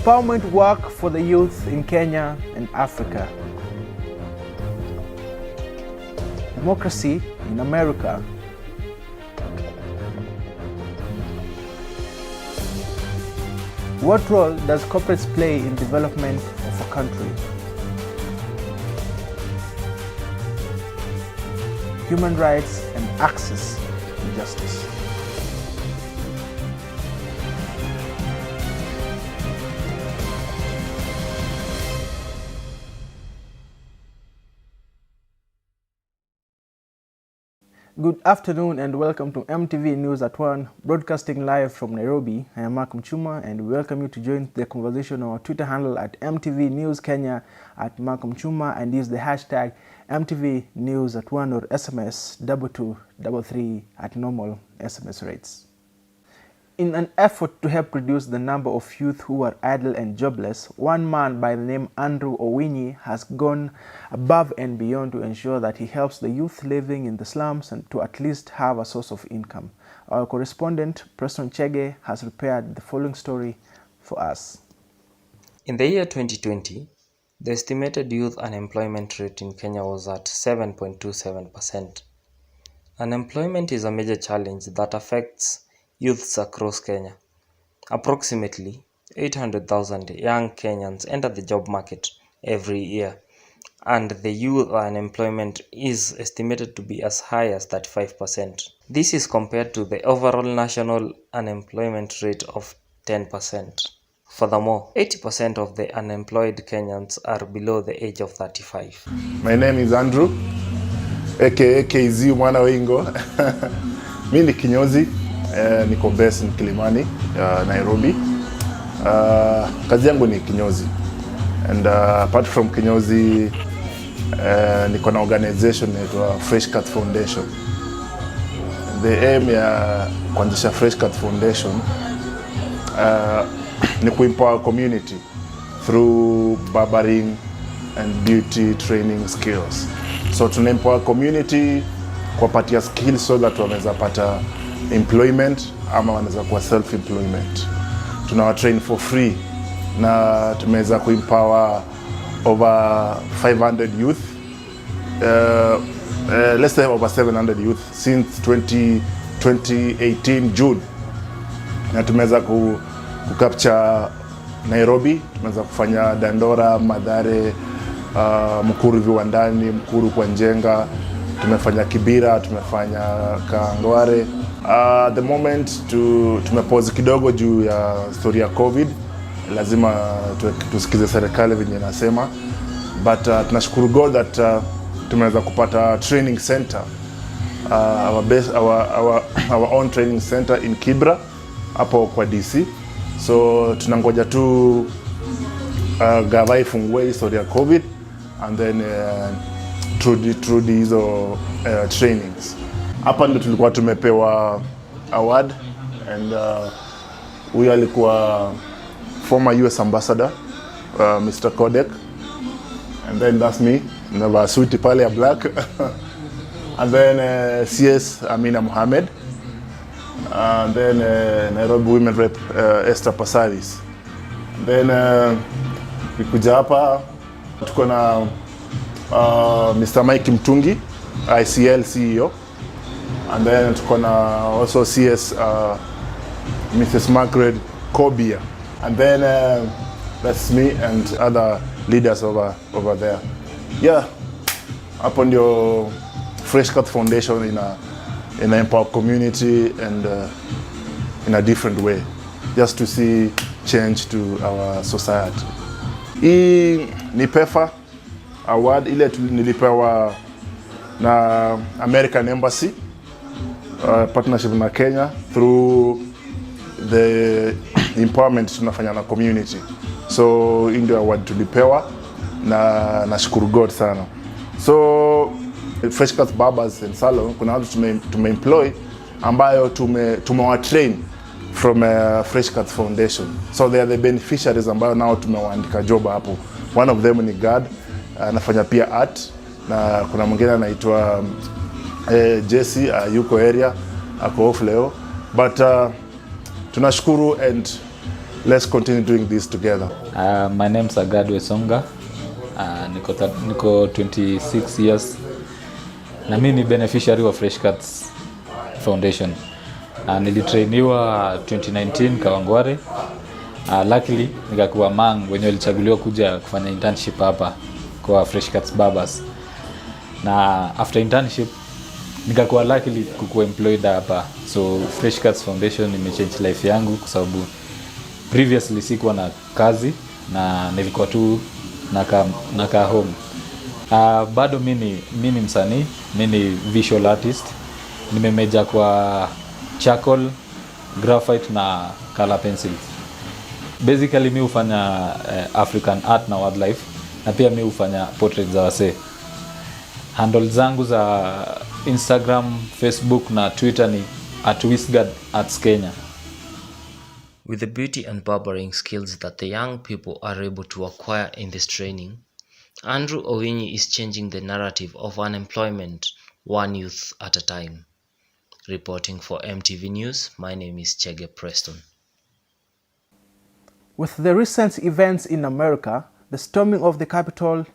empowerment work for the youth in Kenya and Africa. Democracy in America. What role does corporates play in development of a country? Human rights and access to justice. Good afternoon and welcome to MTV News at 1, broadcasting live from Nairobi. I am Mark Mchuma and we welcome you to join the conversation on our Twitter handle at MTV News Kenya at Mark Mchuma and use the hashtag MTV News at 1 or SMS 2233 at normal SMS rates. In an effort to help reduce the number of youth who are idle and jobless, one man by the name Andrew Owinyi has gone above and beyond to ensure that he helps the youth living in the slums and to at least have a source of income. Our correspondent, Preston Chege, has prepared the following story for us. In the year 2020, the estimated youth unemployment rate in Kenya was at 7.27%. Unemployment is a major challenge that affects youths across Kenya. Approximately 800,000 young Kenyans enter the job market every year, and the youth unemployment is estimated to be as high as 35%. This is compared to the overall national unemployment rate of 10%. Furthermore, 80% of the unemployed Kenyans are below the age of 35. My name is Andrew, aka KZ Mwana Wingo. Mimi ni kinyozi, niko based in Kilimani, Nairobi. Kazi yangu ni kinyozi. And apart from kinyozi, niko na organization inaitwa Fresh Cut Foundation. The aim ya kuanzisha Fresh Cut Foundation ni kuempower community through barbering and beauty training skills. So tuna empower community kuwapatia skills so that wanaweza pata employment ama wanaweza kuwa self-employment. Tunawa train for free na tumeweza kuempower over 500 youth. Let's say over 700 youth since 2018 June. Na tumeweza kucapture Nairobi, tumeweza kufanya Dandora, Mathare, Mukuru viwandani, Mukuru kwa Njenga, tumefanya Kibira, tumefanya Kangware. The moment tumepause kidogo juu ya story ya COVID, lazima tusikize serikali venye inasema, but tunashukuru God that tumeweza kupata training center, our own training center in Kibra hapo kwa DC. So tunangoja tu gava ifungue history ya COVID and then through hizo trainings. Hapa ndio tulikuwa tumepewa award and huyu alikuwa former US ambassador, Mr. Kodek, and then that's me, navaa suti pale ya black. And then CS Amina Mohamed, and then Nairobi Women Rep Esther Pasaris. And then nikuja hapa tuko na Mr. Mike Mtungi, ICL CEO. And then tuko na also CS Mrs. Margaret Kobia. And then that's me and other leaders over there. Yeah, hapo ndio Fresh Cut Foundation in a empower community and in a different way, just to see change to our society. Hii ni PEFA award ile nilipewa na American Embassy, partnership na Kenya through the empowerment tunafanya na community. So hii ndio award tulipewa na nashukuru God sana. So Fresh Cut Barbers and Salon, kuna watu tumeemploy ambayo tumewatrain from Fresh Cut Foundation. So they are the beneficiaries ambayo nao tumewaandika job hapo. One of them ni God, anafanya pia art, na kuna mwingine anaitwa Jesse, yuko area, ako off leo. But tunashukuru and let's continue doing this together. My name's Agadwe Songa. Niko 26 years. Na mimi ni beneficiary wa Fresh Cuts Foundation. Nilitrainiwa 2019 Kawangware. Luckily nikakuwa among wenye walichaguliwa kuja kufanya internship hapa kwa Fresh Cuts Barbers. Na after internship nikakuwa luckily kukuwa employed hapa. So Fresh Cuts Foundation imechange life yangu kwa sababu previously sikuwa na kazi na nilikuwa tu nakaa home. Bado mimi ni msanii, mimi ni visual artist. Nimemeja kwa charcoal, graphite na color pencils. Basically mimi hufanya African art na wildlife na pia mimi hufanya portraits za wasee. Handle zangu za Instagram, Facebook na Twitter ni @wisgard@Kenya. With the beauty and barbering skills that the young people are able to acquire in this training, Andrew Owinyi is changing the narrative of unemployment one youth at a time. Reporting for MTV News, my name is Chege Preston. With the recent events in America, the storming of the Capitol,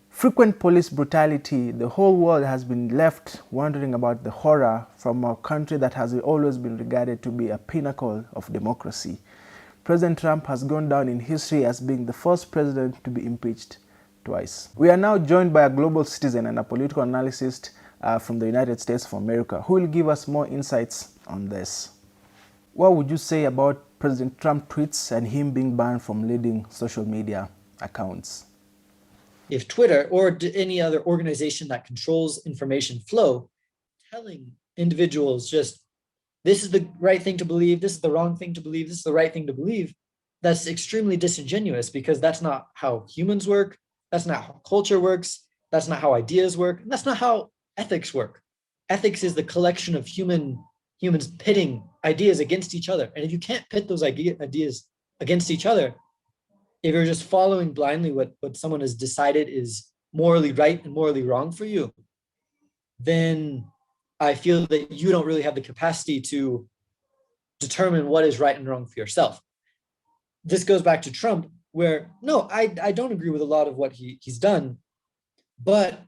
frequent police brutality, the whole world has been left wondering about the horror from a country that has always been regarded to be a pinnacle of democracy. President Trump has gone down in history as being the first president to be impeached twice. We are now joined by a global citizen and a political analyst from the United States of America who will give us more insights on this. What would you say about President Trump's tweets and him being banned from leading social media accounts? If Twitter or any other organization that controls information flow, telling individuals just, this is the right thing to believe, this is the wrong thing to believe, this is the right thing to believe, that's extremely disingenuous because that's not how humans work, that's not how culture works, that's not how ideas work, and that's not how ethics work. Ethics is the collection of humans pitting ideas against each other. And if you can't pit those ideas against each other, if you're just following blindly what someone has decided is morally right and morally wrong for you, then I feel that you don't really have the capacity to determine what is right and wrong for yourself. This goes back to Trump, where no, I don't agree with a lot of what he's done, but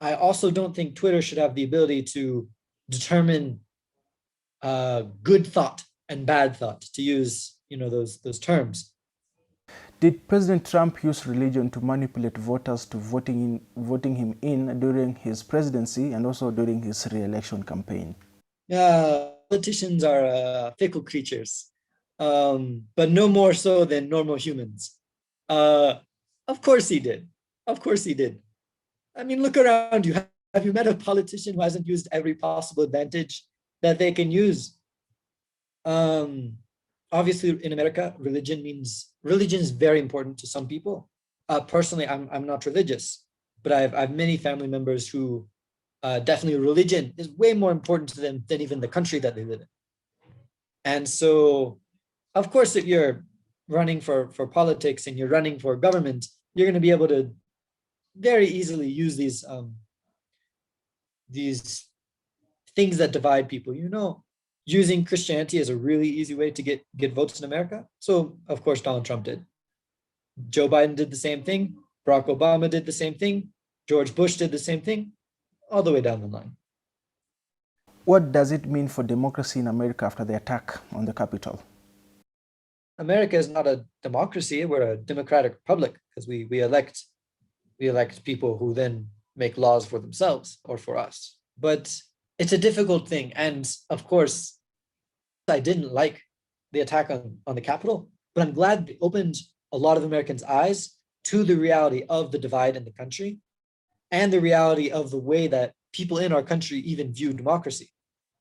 I also don't think Twitter should have the ability to determine good thought and bad thought, to use those terms. Did President Trump use religion to manipulate voters to voting him in during his presidency and also during his re-election campaign? Politicians are fickle creatures, but no more so than normal humans. Of course he did. Of course he did. I mean, look around you. Have you met a politician who hasn't used every possible advantage that they can use? Obviously, in America, religion is very important to some people. Personally, I'm not religious, but I have many family members who definitely religion is way more important to them than even the country that they live in. And so, of course, if you're running for politics and you're running for government, you're going to be able to very easily use these things that divide people. Using Christianity is a really easy way to get votes in America. So, of course, Donald Trump did. Joe Biden did the same thing. Barack Obama did the same thing. George Bush did the same thing, all the way down the line. What does it mean for democracy in America after the attack on the Capitol? America is not a democracy. We're a democratic republic because we elect people who then make laws for themselves or for us. But it's a difficult thing. And of course, I didn't like the attack on the Capitol, but I'm glad it opened a lot of Americans' eyes to the reality of the divide in the country and the reality of the way that people in our country even view democracy.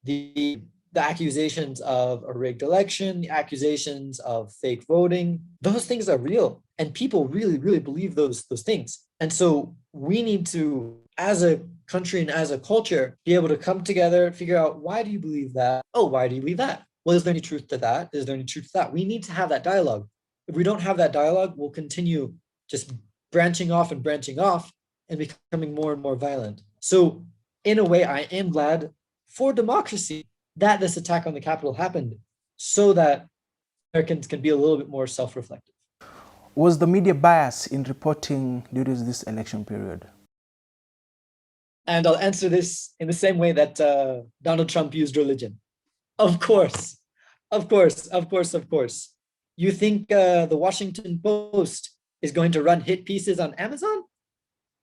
The accusations of a rigged election, the accusations of fake voting, those things are real. And people really, really believe those things. And so we need to, as a country and as a culture, be able to come together, figure out, why do you believe that? Oh, why do you believe that? Well, is there any truth to that? Is there any truth to that? We need to have that dialogue. If we don't have that dialogue, we'll continue just branching off and becoming more and more violent. So in a way, I am glad for democracy that this attack on the Capitol happened, so that Americans can be a little bit more self-reflective. Was the media bias in reporting during this election period? And I'll answer this in the same way that Donald Trump used religion. Of course, of course, of course, of course. You think the Washington Post is going to run hit pieces on Amazon?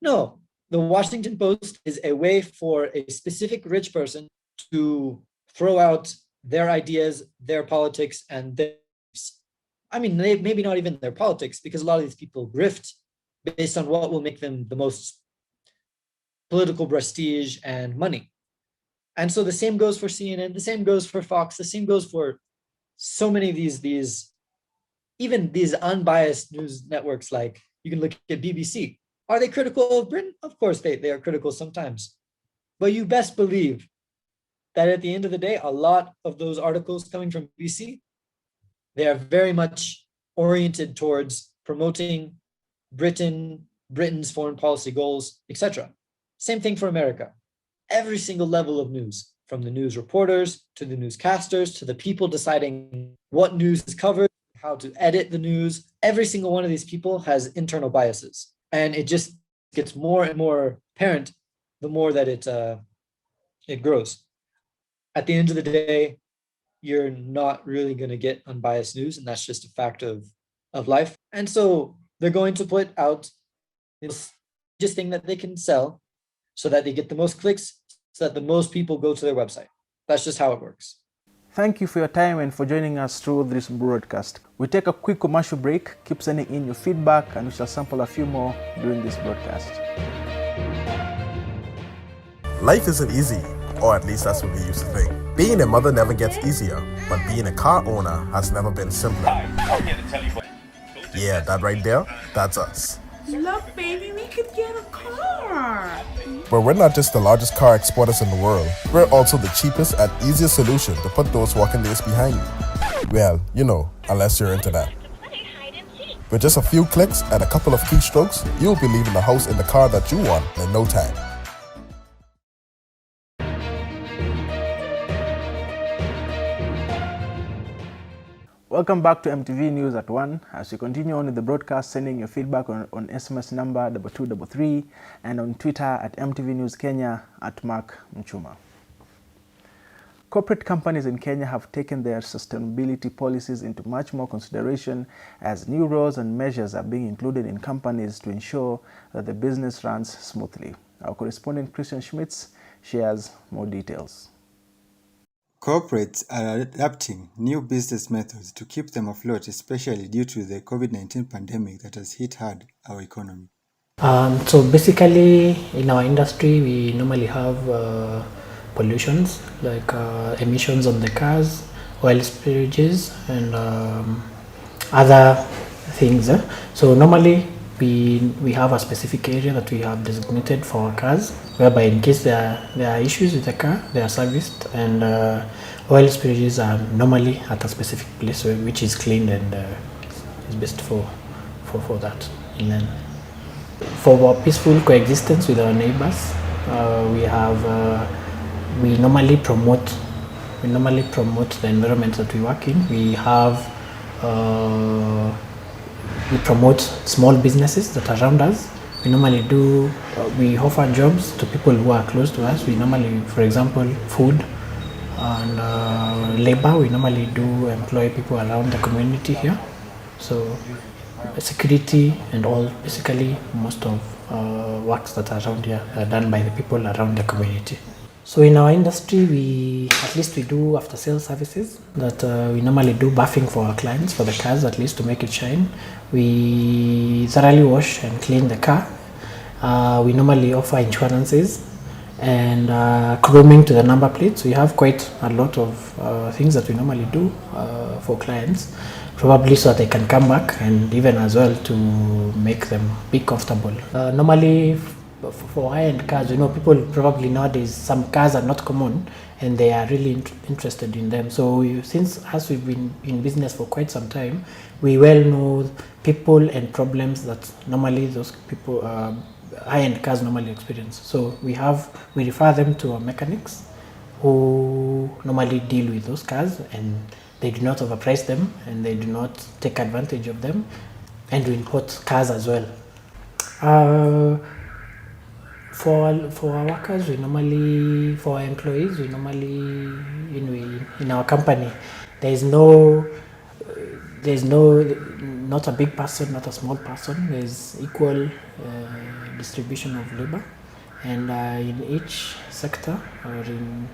No, the Washington Post is a way for a specific rich person to throw out their ideas, their politics, and their, I mean, maybe not even their politics, because a lot of these people grift based on what will make them the most political prestige and money. And so the same goes for CNN, the same goes for Fox, the same goes for so many of these even these unbiased news networks. Like you can look at BBC. Are they critical of Britain? Of course they are critical sometimes. But you best believe that at the end of the day, a lot of those articles coming from BBC, they are very much oriented towards promoting Britain's foreign policy goals, etc. Same thing for America. Every single level of news, from the news reporters to the newscasters to the people deciding what news is covered, how to edit the news, every single one of these people has internal biases. And it just gets more and more apparent the more that it grows. At the end of the day, you're not really going to get unbiased news, and that's just a fact of life. And so they're going to put out this just thing that they can sell so that they get the most clicks, so that the most people go to their website. That's just how it works. Thank you for your time and for joining us through this broadcast. We take a quick commercial break. Keep sending in your feedback and we shall sample a few more during this broadcast. Life isn't easy, or at least that's what we used to think. Being a mother never gets easier, but being a car owner has never been simpler. Yeah, that right there, that's us. Look, baby, we could get a car. But we're not just the largest car exporters in the world, we're also the cheapest and easiest solution to put those walking days behind you. Well, you know, unless you're into that. With just a few clicks and a couple of keystrokes, you'll be leaving the house in the car that you want in no time. Welcome back to MTV News at 1. As we continue on with the broadcast, sending your feedback on SMS number 2233 and on Twitter at MTV News Kenya at Mark Mchuma. Corporate companies in Kenya have taken their sustainability policies into much more consideration as new roles and measures are being included in companies to ensure that the business runs smoothly. Our correspondent Christian Schmitz shares more details. Corporates are adapting new business methods to keep them afloat, especially due to the COVID-19 pandemic that has hit hard our economy. So basically, in our industry, we normally have pollutions like emissions on the cars, oil spillages, and other things. So normally, we have a specific area that we have designated for our cars, whereby in case there are issues with the car, they are serviced, and oil spillages are normally at a specific place which is cleaned and is best for that. And then for our peaceful coexistence with our neighbors, we normally promote the environment that we work in. We promote small businesses that are around us. We normally we offer jobs to people who are close to us. We normally, for example, food and labor, we normally do employ people around the community here. So security and all, basically most of works that are around here are done by the people around the community. So in our industry, we do after sales services that we normally do buffing for our clients, for the cars at least, to make it shine. We thoroughly wash and clean the car. We normally offer insurances and grooming to the number plates. We have quite a lot of things that we normally do for clients, probably so that they can come back and even as well to make them be comfortable. Normally, for high-end cars, people probably nowadays, some cars are not common and they are really interested in them. So since as we've been in business for quite some time, we well know people and problems that normally those people, high-end cars normally experience. So we refer them to our mechanics who normally deal with those cars and they do not overprice them and they do not take advantage of them, and we import cars as well. For our workers, for our employees, in our company, there's not a big person, not a small person. There's equal distribution of labor, and in each sector or in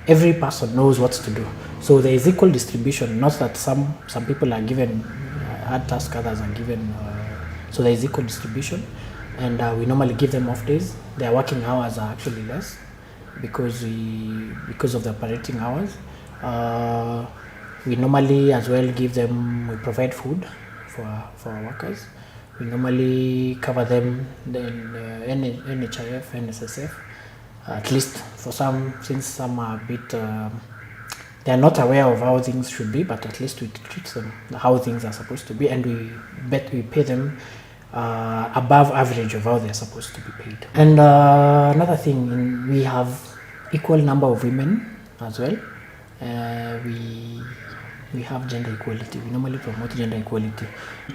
every person knows what to do. So there is equal distribution, not that some people are given hard tasks, others are given. So there is equal distribution, and we normally give them off days. Their working hours are actually less because of the operating hours. We normally as well we provide food for our workers. We normally cover them in NHIF, NSSF, at least for some, since some are a bit, they are not aware of how things should be, but at least we treat them how things are supposed to be, and we pay them above average of how they're supposed to be paid. And another thing, we have equal number of women as well. We have gender equality. We normally promote gender equality.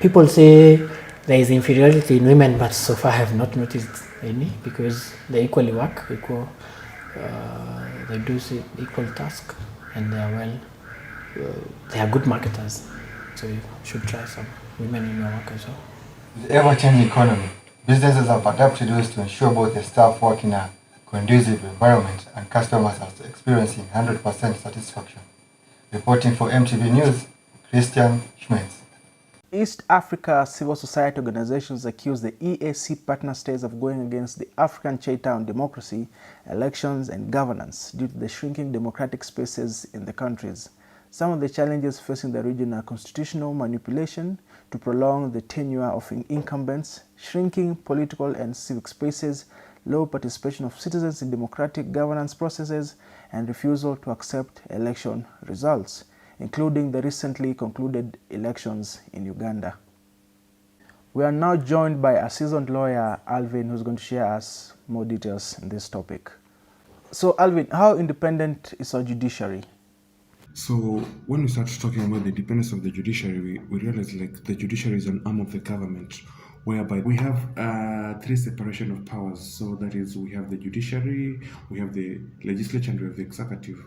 People say there is inferiority in women, but so far I have not noticed any, because they equally work, they do equal task, and they are good marketers. So you should try some women in your work as well. With the ever-changing economy, businesses have adapted ways to ensure both the staff work in a conducive environment and customers are experiencing 100% satisfaction. Reporting for MTV News, Christian Schmitz. East Africa civil society organizations accuse the EAC partner states of going against the African Charter on democracy, elections and governance due to the shrinking democratic spaces in the countries. Some of the challenges facing the region are constitutional manipulation to prolong the tenure of incumbents, shrinking political and civic spaces, low participation of citizens in democratic governance processes, and refusal to accept election results, including the recently concluded elections in Uganda. We are now joined by a seasoned lawyer, Alvin, who's going to share us more details in this topic. So Alvin, how independent is our judiciary? So when we start talking about the independence of the judiciary, we realize like the judiciary is an arm of the government, whereby we have three separation of powers. So that is, we have the judiciary, we have the legislature, and we have the executive.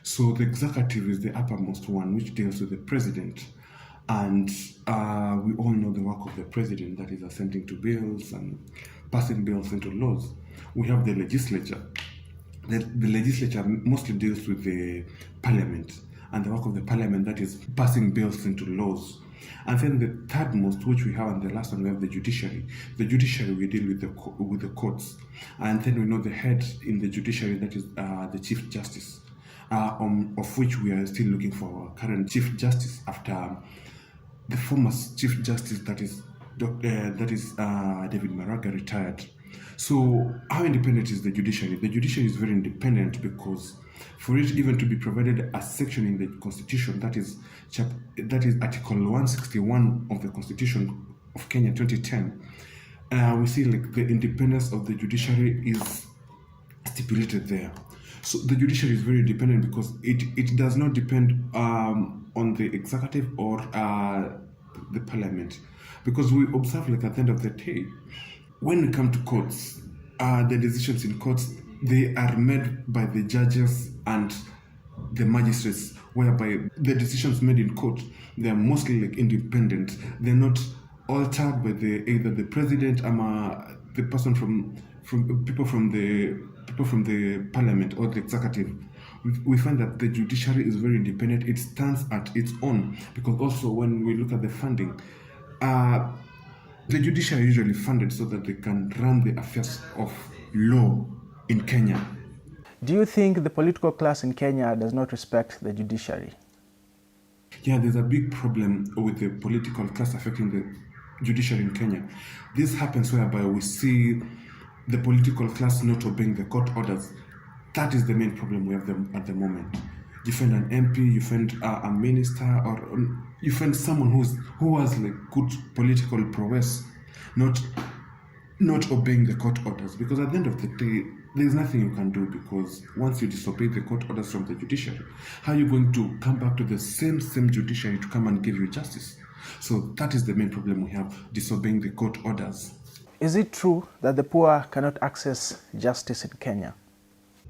So the executive is the uppermost one, which deals with the president. And we all know the work of the president, that is assenting to bills and passing bills into laws. We have the legislature. The legislature mostly deals with the parliament and the work of the parliament, that is passing bills into laws. And then the third most, which we have, and the last one, we have the judiciary. The judiciary, we deal with the courts. And then we know the head in the judiciary, that is the Chief Justice, of which we are still looking for our current Chief Justice after the former Chief Justice, that is David Maraga, retired. So how independent is the judiciary? The judiciary is very independent because for it even to be provided a section in the Constitution, that is Article 161 of the Constitution of Kenya 2010, we see like the independence of the judiciary is stipulated there. So the judiciary is very independent because it does not depend on the executive or the parliament, because we observe like at the end of the day, when we come to courts, the decisions in courts, they are made by the judges and the magistrates, whereby the decisions made in court, they are mostly like independent. They're not altered by either the president or the person from people from the parliament or the executive. We find that the judiciary is very independent. It stands at its own, because also when we look at the funding, the judiciary is usually funded so that they can run the affairs of law in Kenya. Do you think the political class in Kenya does not respect the judiciary? Yeah, there's a big problem with the political class affecting the judiciary in Kenya. This happens whereby we see the political class not obeying the court orders. That is the main problem we have at the moment. You find an MP, you find a minister, or you find someone who has like good political prowess, not obeying the court orders. Because at the end of the day, there's nothing you can do, because once you disobey the court orders from the judiciary, how are you going to come back to the same judiciary to come and give you justice? So that is the main problem we have, disobeying the court orders. Is it true that the poor cannot access justice in Kenya?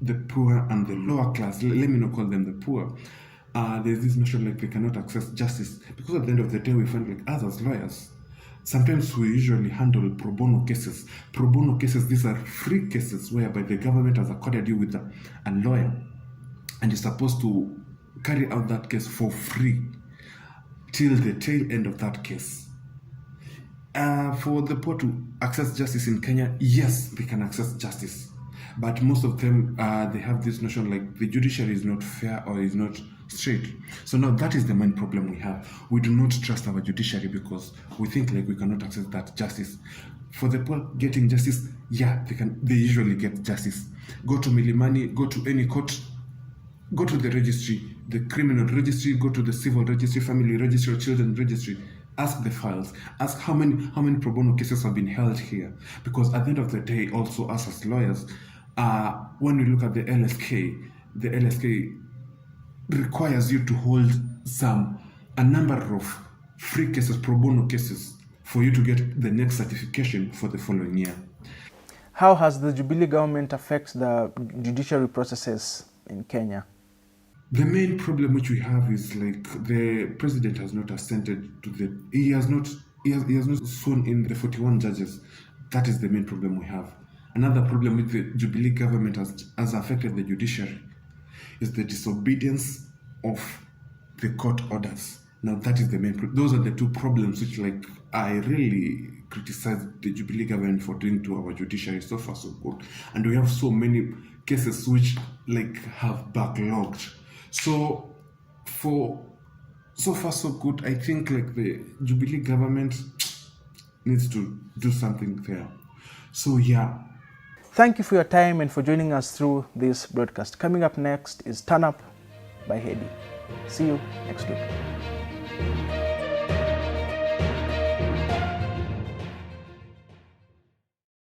The poor and the lower class, let me not call them the poor, there's this notion like they cannot access justice, because at the end of the day we find like us as lawyers, sometimes we usually handle pro bono cases. Pro bono cases, these are free cases whereby the government has accorded you with a lawyer, and you're supposed to carry out that case for free till the tail end of that case. For the poor to access justice in Kenya, yes, they can access justice. But most of them, they have this notion like the judiciary is not fair or is not straight. So now that is the main problem we have. We do not trust our judiciary because we think like we cannot access that justice. For the poor getting justice, yeah, they usually get justice. Go to Milimani, go to any court, go to the registry, the criminal registry, go to the civil registry, family registry, or children registry. Ask the files. Ask how many pro bono cases have been held here. Because at the end of the day, also us as lawyers, when we look at the LSK requires you to hold a number of free cases, pro bono cases, for you to get the next certification for the following year. How has the Jubilee government affected the judiciary processes in Kenya? The main problem which we have is like the president has not assented to he has not sworn in the 41 judges. That is the main problem we have. Another problem with the Jubilee government has affected the judiciary is the disobedience of the court orders. Now that is the main those are the two problems which like I really criticize the Jubilee government for doing to our judiciary. So far so good, and we have so many cases which like have backlogged. So far so good, I think like the Jubilee government needs to do something there. So yeah. Thank you for your time and for joining us through this broadcast. Coming up next is Turn Up by Hedy. See you next week.